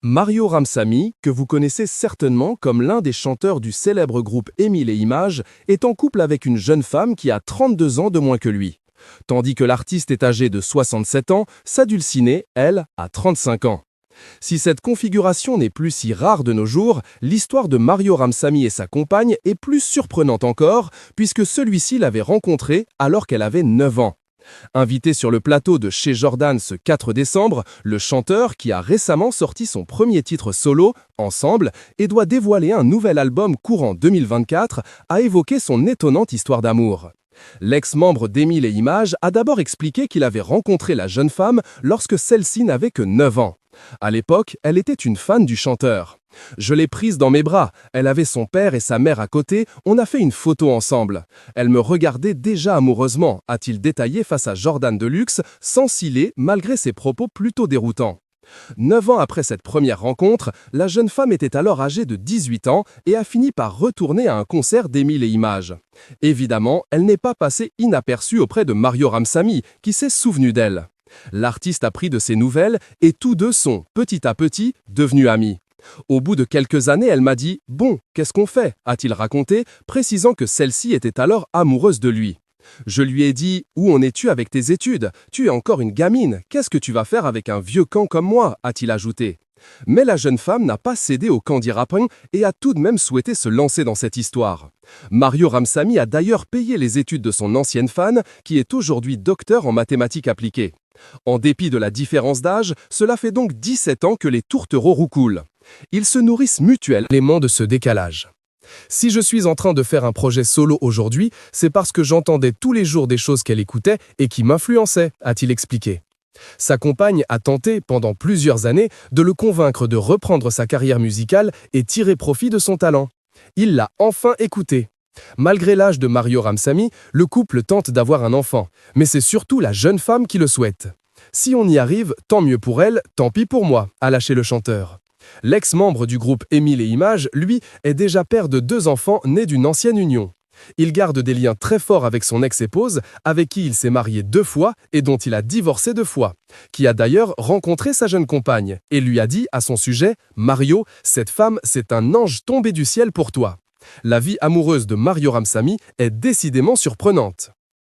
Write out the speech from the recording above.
Mario Ramsamy, que vous connaissez certainement comme l'un des chanteurs du célèbre groupe Émile et Images, est en couple avec une jeune femme qui a 32 ans de moins que lui. Tandis que l'artiste est âgé de 67 ans, sa dulcinée, elle, a 35 ans. Si cette configuration n'est plus si rare de nos jours, l'histoire de Mario Ramsamy et sa compagne est plus surprenante encore, puisque celui-ci l'avait rencontrée alors qu'elle avait 9 ans. Invité sur le plateau de Chez Jordan ce 4 décembre, le chanteur, qui a récemment sorti son premier titre solo, Ensemble, et doit dévoiler un nouvel album courant 2024, a évoqué son étonnante histoire d'amour. L'ex-membre d'Émile et Images a d'abord expliqué qu'il avait rencontré la jeune femme lorsque celle-ci n'avait que 9 ans. À l'époque, elle était une fan du chanteur. Je l'ai prise dans mes bras, elle avait son père et sa mère à côté, on a fait une photo ensemble. Elle me regardait déjà amoureusement, a-t-il détaillé face à Jordan Deluxe, sans ciller malgré ses propos plutôt déroutants. 9 ans après cette première rencontre, la jeune femme était alors âgée de 18 ans et a fini par retourner à un concert d'Émile et Images. Évidemment, elle n'est pas passée inaperçue auprès de Mario Ramsamy, qui s'est souvenu d'elle. L'artiste a pris de ses nouvelles et tous deux sont, petit à petit, devenus amis. Au bout de quelques années, elle m'a dit « Bon, qu'est-ce qu'on fait ?» a-t-il raconté, précisant que celle-ci était alors amoureuse de lui. Je lui ai dit « Où en es-tu avec tes études? Tu es encore une gamine, qu'est-ce que tu vas faire avec un vieux camp comme moi ?» a-t-il ajouté. Mais la jeune femme n'a pas cédé au candy rapping et a tout de même souhaité se lancer dans cette histoire. Mario Ramsamy a d'ailleurs payé les études de son ancienne fan, qui est aujourd'hui docteur en mathématiques appliquées. En dépit de la différence d'âge, cela fait donc 17 ans que les tourtereaux roucoulent. Ils se nourrissent mutuellement de ce décalage. Si je suis en train de faire un projet solo aujourd'hui, c'est parce que j'entendais tous les jours des choses qu'elle écoutait et qui m'influençaient, a-t-il expliqué. Sa compagne a tenté, pendant plusieurs années, de le convaincre de reprendre sa carrière musicale et tirer profit de son talent. Il l'a enfin écouté. Malgré l'âge de Mario Ramsamy, le couple tente d'avoir un enfant, mais c'est surtout la jeune femme qui le souhaite. Si on y arrive, tant mieux pour elle, tant pis pour moi, a lâché le chanteur. L'ex-membre du groupe Émile et Images, lui, est déjà père de 2 enfants nés d'une ancienne union. Il garde des liens très forts avec son ex-épouse, avec qui il s'est marié 2 fois et dont il a divorcé 2 fois, qui a d'ailleurs rencontré sa jeune compagne et lui a dit à son sujet « Mario, cette femme, c'est un ange tombé du ciel pour toi ». La vie amoureuse de Mario Ramsamy est décidément surprenante.